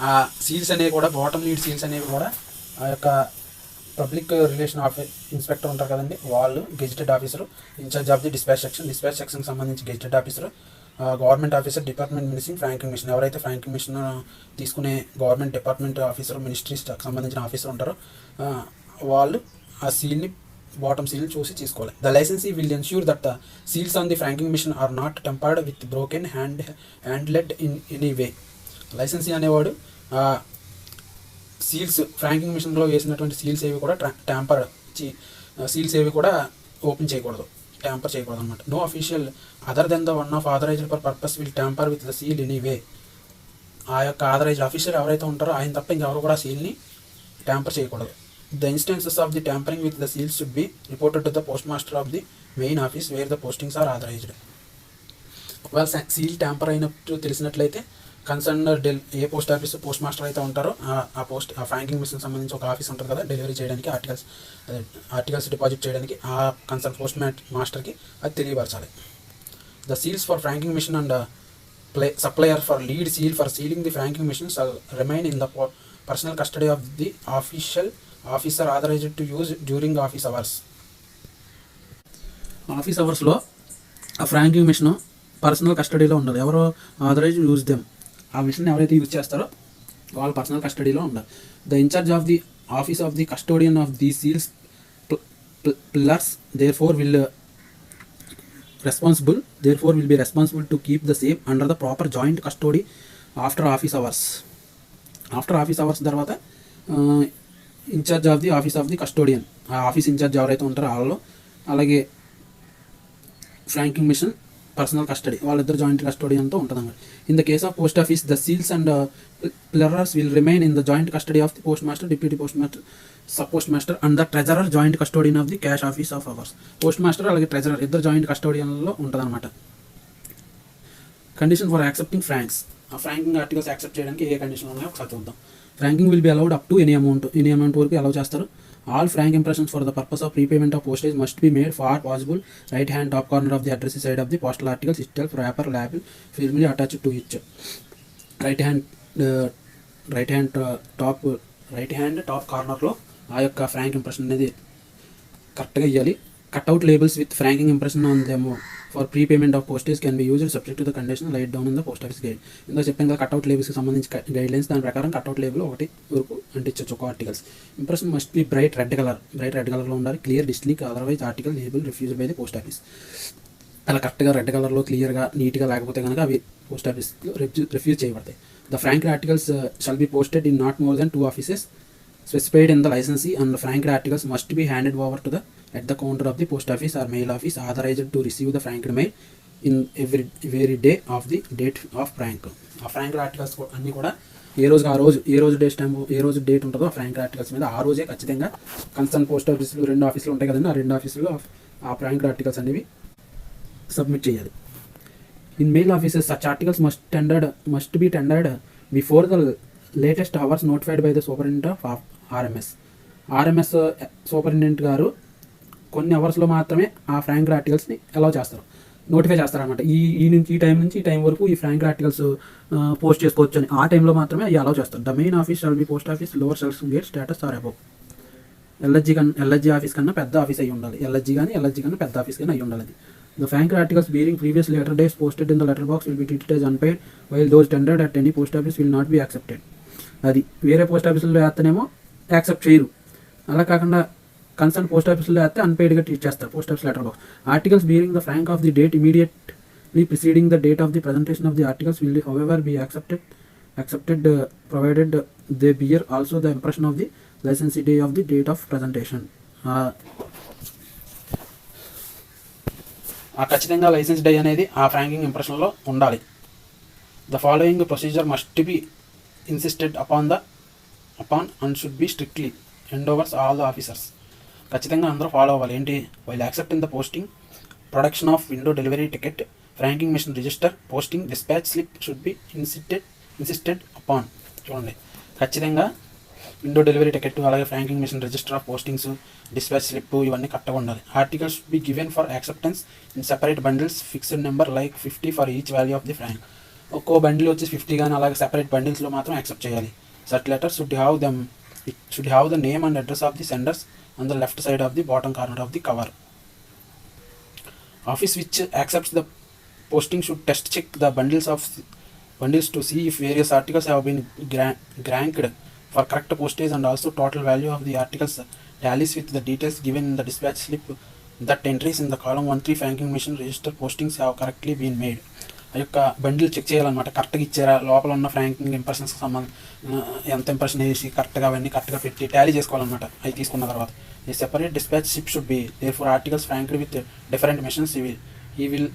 ఆ seals అనేవి కూడా bottom lead seals అనేవి కూడా ఆ యొక్క public relation inspector ఉంటారు కదండి, వాళ్ళు gazetted officer in charge of the dispatch సెక్షన్కి సంబంధించి gazetted officer, government officer department ministry franking machine, ఎవరైతే ఫ్రాంకింగ్ మిషన్ తీసుకునే గవర్నమెంట్ డిపార్ట్మెంట్ ఆఫీసర్ మినిస్ట్రీస్ సంబంధించిన ఆఫీసర్ ఉంటారో వాళ్ళు ఆ సీల్ని బాటమ్ సీల్ చూసి తీసుకోవాలి. The licensee will ensure that the seals on the franking machine are not tampered with broken handled in any way. Licensee అనేవాడు సీల్స్ ఫ్రాంకింగ్ మిషన్లో వేసినటువంటి సీల్స్ ఏవి కూడా సీల్స్ ఏవి కూడా ఓపెన్ చేయకూడదు, ట్యాంపర్ చేయకూడదు అనమాట. No official other than the one of authorised for purpose will tamper with the seal anyway. ఆ యొక్క ఆథరైజ్డ్ ఆఫీసర్ ఎవరైతే ఉంటారో ఆయన తప్ప ఇంకెవరు కూడా సీల్ని ట్యాంపర్ చేయకూడదు. The instances of the tampering with the seals should be reported to the post master of the main office where the postings are authorised. ఒకవేళ సీల్ ట్యాంపర్ అయినట్టు తెలిసినట్లయితే కన్సర్న్ ఏ పోస్ట్ ఆఫీస్ పోస్ట్ మాస్టర్ అయితే ఉంటారో ఆ franking machine సంబంధించి ఒక office ఉంటుంది కదా, డెలివరీ చేయడానికి ఆర్టికల్స్ డిపాజిట్ చేయడానికి ఆ కన్సర్న్ పోస్ట్ మాస్టర్కి అది తెలియపరచాలి. The seals for franking machine and supplier for lead seal for sealing the franking machine shall remain in the personal custody of the officer authorized to use during office hours. Office అవర్స్లో ఆ franking machine personal కస్టడీలో ఉండాలి. ఎవరు authorise use them, ఆ machine ఎవరైతే use చేస్తారో వాళ్ళ personal కస్టడీలో ఉండాలి. The incharge of the office of the custodian of the seals pillars therefore will be responsible to keep the same under the proper joint custody after office hours. After office hours తర్వాత in charge of the office of the custodian, ఆ office in charge ఎవరైతే ఉంటారో వాళ్ళు, అలాగే franking machine personal custody వాళ్ళిద్దరు joint కస్టోడియన్తో ఉంటుంది అన్నమాట. In the case of post office the seals and pillars will remain in the joint custody of the post master, deputy post master, sub post master and the treasurer joint custodian of the cash office of hours. Post master అలాగే treasurer ఇద్దరు joint కస్టోడియన్లో ఉంటుంది అనమాట. Condition for accepting Fronx, ఆ franking articles accept చేయడానికి ఏ condition ఉన్నాయో ఒకసారి చూద్దాం. Franking will be allowed up to any amount వరకు అలౌ చేస్తారు. All frank impressions for the purpose of prepayment of postage must be made far possible right hand top corner of the address side of the postal articles itself wrapper label firmly attached to which. Right hand top కార్నర్లో ఆ యొక్క frank impression అనేది కరెక్ట్గా ఇవ్వాలి. Cutout labels with franking impression on them for prepayment of postage can be used subject to the condition light down in the post office guide. ఇందులో చెప్పాను కదా cutout లేబుల్స్కి సంబంధించి గైడ్ లైన్స్, దాని ప్రకారం కట్అవుట్ లేబుల్ ఒకటి వరకు అంటించవచ్చు ఒక articles. Impression must be bright red కలర్లో ఉండాలి. Clear distinct otherwise article label refused by the post office. అలా కరెక్ట్గా రెడ్ కలర్లో క్లియర్గా నీట్గా లేకపోతే కనుక అవి పోస్ట్ ఆఫీస్లో రిఫ్యూజ్ చేయబడతాయి. The frank articles shall be posted in not more than 2 offices specified in the licensee and franked articles must be handed over to the at the counter of the post office or mail office authorized to receive the franked mail in every day of the date of frank. ఆ ఫ్రాంక్డ్ articles అన్నీ కూడా ఏ రోజు date ఉంటుందో ఆ ఫ్రాంక్డ్ articles మీద ఆ రోజే ఖచ్చితంగా కన్సర్న్ పోస్ట్ ఆఫీసులు 2 ఆఫీసులు ఉంటాయి కదండి, ఆ 2 ఆఫీసుల్లో ఆ ఫ్రాంక్డ్ ఆర్టికల్స్ అనేవి సబ్మిట్ చేయాలి. In mail offices such articles must be tendered before the latest hours notified by the superintendent of RMS superintendent గారు కొన్ని అవర్స్లో మాత్రమే ఆ ఫ్రాంక్డ్ ఆర్టికల్స్ని అలౌ చేస్తారు, నోటిఫై చేస్తారనమాట. ఈ టైం నుంచి ఈ టైం వరకు ఈ ఫ్రాంక్డ్ ఆర్టికల్స్ పోస్ట్ చేసుకోవచ్చు అని ఆ టైంలో మాత్రమే అవి అలౌ చేస్తారు. The main office shall be post office lower sells gate status or above. LHG office కన్నా పెద్ద ఆఫీస్ అయి ఉండాలి. ఎల్హెచ్జీ కన్నా పెద్ద ఆఫీస్ కానీ అయి ఉండాలి అది. The franked articles bearing previous letter dates posted in the letter box will be treated as unpaid, while those tendered at any post office will not be accepted. అది వేరే పోస్ట్ ఆఫీసుల్లో వేస్తేనేమో యాక్సెప్ట్ చేయరు, అలా కాకుండా కన్సర్న్ పోస్ట్ ఆఫీసుల్లో వేస్తే అన్పెయిడ్గా treat చేస్తారు post office letter box. Articles bearing the frank of the date immediately preceding the date of the presentation of the articles will however be accepted provided they bear also the impression of the licensee day of the date of presentation. ఖచ్చితంగా licence day అనేది ఆ franking ఇంప్రెషన్లో ఉండాలి. The following procedure must be insisted upon and should be strictly endeavours all the officers. ఖచ్చితంగా అందరూ follow అవ్వాలి. ఏంటి? While accepting the posting, production of window delivery ticket, franking machine register, posting dispatch slip should be insisted upon. చూడండి, ఖచ్చితంగా window delivery ticket, అలాగే franking machine register of postings, dispatch slip ఇవన్నీ కరెక్ట్గా ఉండాలి. Articles be given for acceptance in separate bundles fixed number like 50 for each value of the frank. ఒక్కో bundle వచ్చి 50 కానీ అలాగే సెపరేట్ బండిల్స్లో మాత్రం యాక్సెప్ట్ చేయాలి. Such letters should have the name and address of the senders on the left side of the bottom corner of the cover. Office which accepts the posting should test check the bundles to see if various articles have been ranked for correct postage and also total value of the articles tallies with the details given in the dispatch slip that entries in the column 13 franking machine register postings have correctly been made. ఆ యొక్క bundle check చేయాలన్నమాట. కరెక్ట్గా ఇచ్చారా, లోపల ఉన్న ఫ్రాంకింగ్ ఇంప్రెషన్స్కి ఎంత impression వేసి కరెక్ట్గా అవన్నీ కరెక్ట్గా పెట్టి టాలీ చేసుకోవాలన్నమాట. అవి తీసుకున్న తర్వాత ఈ separate dispatch ship should be there for articles franked with different machines. He will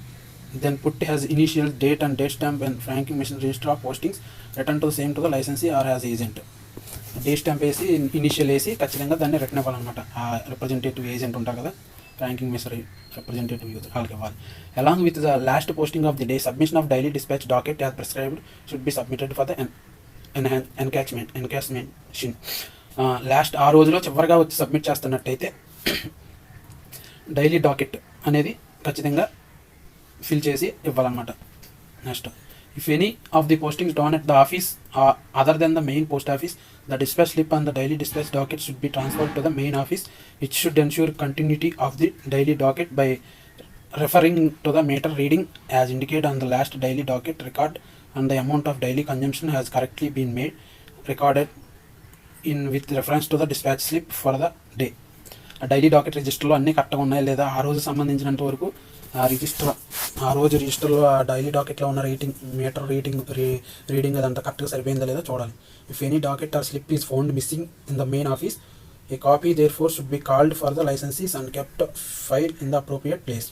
then put has initial date and date stamp and franking machine register of postings return to the same to the licensee or as agent. Date stamp వేసి initial వేసి ఖచ్చితంగా దాన్ని return ఇవ్వాలన్నమాట. ఆ representative agent ఉంటారు కదా, ఫ్రాంకింగ్ machine representative వాళ్ళకి ఇవ్వాలి. Along with the last posting of the day submission of daily dispatch docket as prescribed should be submitted for the encashment. Last ఆ రోజులో చివరిగా వచ్చి సబ్మిట్ చేస్తున్నట్టయితే డైలీ డాకెట్ అనేది ఖచ్చితంగా ఫిల్ చేసి ఇవ్వాలన్నమాట. Next, if any of the postings down at the office other than the main post office, the dispatch slip and the daily dispatch docket should be transferred to the main office. It should ensure continuity of the daily docket by referring to the meter reading as indicated on the last daily docket record, and the amount of daily consumption has correctly been made recorded in with reference to the dispatch slip for the day. ఆ daily docket రిజిస్టర్లో అన్నీ కరెక్ట్గా ఉన్నాయి లేదా, ఆ రోజు సంబంధించినంత వరకు ఆ రోజు రిజిస్టర్లో ఆ డైలీ డాకెట్లో ఉన్న మీటర్ రీడింగ్ అదంతా కరెక్ట్గా సరిపోయిందా లేదా చూడాలి. If any docket or slip is found missing in the main office, a copy there for should be called for the licensees and kept file in the appropriate place.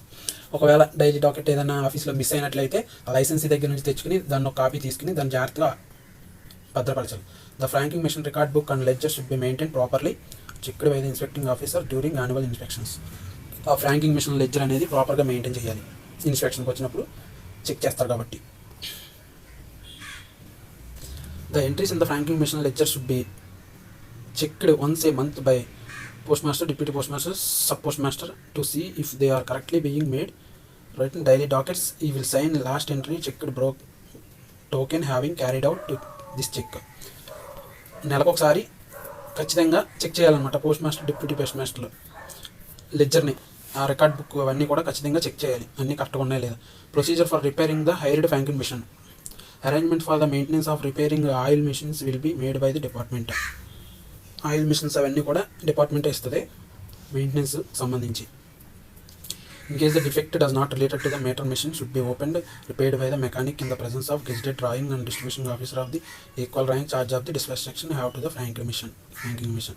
ఒకవేళ daily docket ఏదైనా ఆఫీస్లో miss అయినట్లయితే ఆ licensee దగ్గర నుంచి తెచ్చుకుని దాన్ని ఒక కాపీ తీసుకుని దాన్ని జాగ్రత్తగా భద్రపరచాలి. The franking machine record book and ledger should be maintain properly checked by the inspecting officer during annual inspections. ఆ ఫ్రాంకింగ్ మెషిన్ లెడ్జర్ అనేది ప్రాపర్గా మెయింటైన్ చేయాలి, ఇన్స్పెక్షన్కి వచ్చినప్పుడు చెక్ చేస్తారు కాబట్టి. The entries in the franking machine ledger should be checked once a month by post master, deputy post master, sub post master to see if they are correctly being made. Written daily dockets he will sign last entry checked broke token having carried out this check. నెలకొకసారి ఖచ్చితంగా check చేయాలన్నమాట post master, deputy post మాస్టర్లు లెడ్జర్ని, ఆ record book అవన్నీ కూడా ఖచ్చితంగా check చేయాలి అన్నీ కరెక్ట్గా ఉన్నాయి లేదా. Procedure for repairing the hired franking machine. Arrangement for the maintenance of repairing oil machines will be made by the department. Oil machines అవన్నీ కూడా డిపార్ట్మెంటే ఇస్తుంది మెయింటెనెన్స్ సంబంధించి. In case the defect does not related to the meter machine should be opened, repaired by the mechanic in the presence of gazetted drawing and distribution officer of the equal rank charge of the dispatch section have to the franking machine.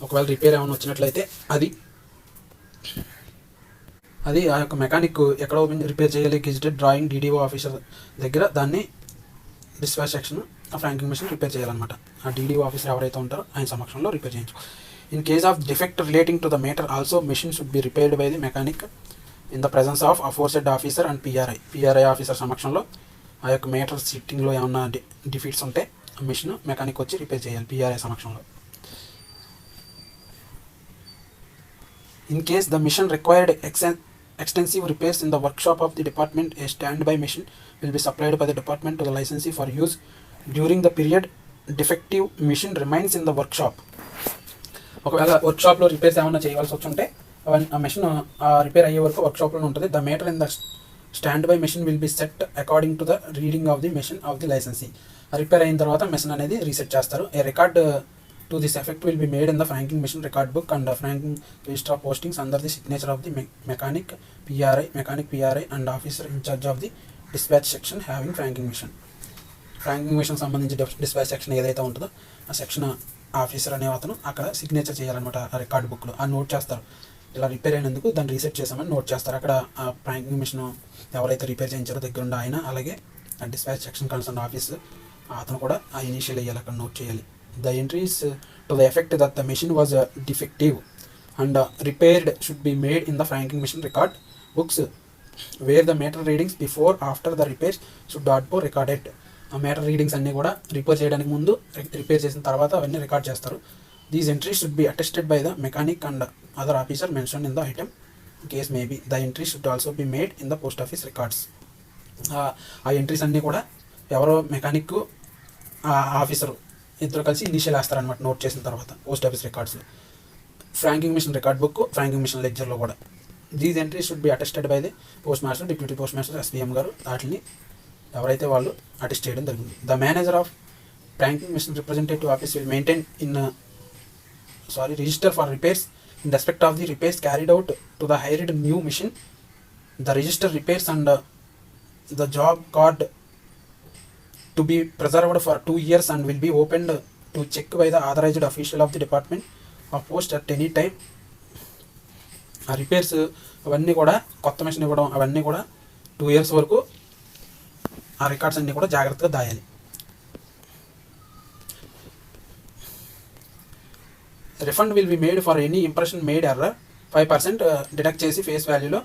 ఒకవేళ repair ఏమైనా వచ్చినట్లయితే అది ఆ యొక్క mechanic ఎక్కడ repair చేయాలి, gazetted drawing DDO officer దగ్గర దాన్ని డిస్పాచ్ సెక్షన్ ఆ ఫ్రాంకింగ్ మెషిన్ రిపేర్ చేయాలన్నమాట. ఆ డిడిఓ ఆఫీసర్ ఎవరైతే ఉంటారో ఆయన సమక్షంలో రిపేర్ చేయించు. In case of defect relating to the meter also machine should be repaired by the mechanic in the presence of aforesaid officer and PRI officer సమక్షంలో. ఆ యొక్క మీటర్ సిట్టింగ్లో ఏమన్నా డిఫీట్స్ ఉంటే ఆ మెషిన్ మెకానిక్ వచ్చి రిపేర్ చేయాలి పిఆర్ఐ సమక్షంలో. In case the machine required extensive repairs in the workshop of the department, a standby machine will be supplied by the department to the licensee for use during the period defective machine remains in the workshop. ఒకవేళ వర్క్షాప్లో repairs ఏమైనా చేయాల్సి వచ్చుంటే ఆ machine repair అయ్యే వరకు వర్క్షాప్లో ఉంటుంది. The meter in the standby machine will be set according to the reading of the machine of the licensee. Repair అయిన తర్వాత మెషిన్ అనేది రీసెట్ చేస్తారు. A record to this effect will be made in the franking machine record book and the franking register of postings under the signature of the mechanic PRI and officer in charge of the dispatch section having franking machine. Franking machine సంబంధించి dispatch section ఏదైతే ఉంటుందో ఆ section officer అనే అతను అక్కడ signature చేయాలన్నమాట. ఆ record బుక్లో ఆ నోట్ చేస్తారు, ఇలా రిపేర్ అయినందుకు దాన్ని రీసెట్ చేసామని నోట్ చేస్తారు. అక్కడ ఆ ఫ్రాంకింగ్ మిషన్ ఎవరైతే రిపేర్ చేయించారో దగ్గరుండి ఆయన, అలాగే ఆ డిస్పాచ్ సెక్షన్ కన్సర్న్ ఆఫీస్ అతను కూడా ఆ ఇనిషియల్ వేయాలి, అక్కడ నోట్ చేయాలి. The entries to the effect that the machine was defective and repaired should be made in the franking machine record books where the meter readings before after the repairs should not be recorded. ఆ metre readings అన్నీ కూడా repair చేయడానికి ముందు, repair చేసిన తర్వాత అవన్నీ record చేస్తారు. These entries should be attested by the mechanic and other officer mention in the item case may be. The entries should also be made in the post office records. ఆ entries అన్నీ కూడా ఎవరో mechanic officer ఇద్దరు కలిసి initial వేస్తారనమాట note చేసిన తర్వాత post office రికార్డ్స్లో. Franking machine record book, franking machine లెడ్జర్లో కూడా these entries should be attested by the post master, deputy post master, SPM గారు. వాటిని ఎవరైతే వాళ్ళు అటెస్ట్ చేయడం జరిగింది. The manager of franking machine representative office will maintain register for repairs in respect of the repairs carried out to the hired new machine. The register repairs and The job card to be preserved for 2 years and will be opened to check by the authorized official of the department of post at any time. ఆ repairs అవన్నీ కూడా కొత్త machine ఇవ్వడం అవన్నీ కూడా 2 years వరకు ఆ records అన్నీ కూడా జాగ్రత్తగా దాయాలి. Refund will be made for any impression made error 5% deduct చేసి ఫేస్ వాల్యూలో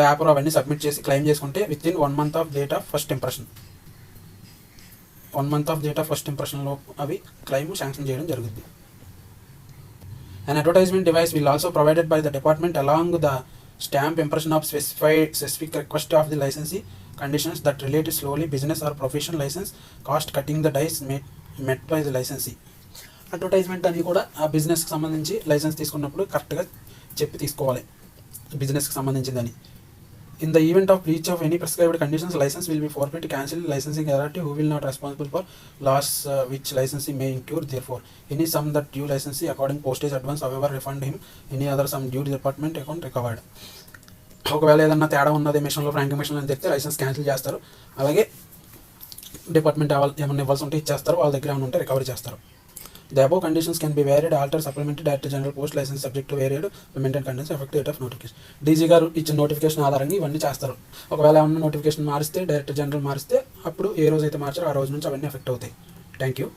వ్యాపారం అవన్నీ సబ్మిట్ చేసి క్లెయిమ్ చేసుకుంటే within 1 month of date of first impression 1 month of date of first ఇంప్రెషన్లో అవి క్లెయిమ్ శాంక్షన్ చేయడం జరుగుతుంది. An advertisement device will also provided by the department along the stamp impression of specific request of the licensee conditions that relate slowly business or professional license cost cutting the dice met by the licensee. Advertisement అని కూడా ఆ బిజినెస్కి సంబంధించి licence తీసుకున్నప్పుడు కరెక్ట్గా చెప్పి తీసుకోవాలి బిజినెస్కి సంబంధించిందని. In the event of breach of any prescribed conditions, license will be forfeit, cancelled. Licensing authority who will not responsible for loss which licensee may incur. Therefore, any sum that due licensee according postage advance, however, refund him any other sum due department account recovered. ఒకవేళ ఏదన్నా తేడా ఉన్నది మిషన్లో ఫ్రాంకింగ్ machine అని చెప్తే licence cancel చేస్తారు. అలాగే department ఏమన్నా ఇవ్వాల్సి ఉంటే ఇచ్చేస్తారు, వాళ్ళ దగ్గర ఏమైనా ఉంటే రికవరీ చేస్తారు. The above conditions can be varied, altered, supplemented, Director General Post license subject to varied amended conditions effective date of notification. DG గారు ఇచ్చిన నోటిఫికేషన్ ఆధారంగా ఇవన్నీ చేస్తారు. ఒకవేళ ఏమన్నా నోటిఫికేషన్ మారిస్తే డైరెక్టర్ జనరల్ మారిస్తే అప్పుడు ఏ రోజు అయితే మార్చారో ఆ రోజు నుంచి అవన్నీ ఎఫెక్ట్ అవుతాయి. Thank you.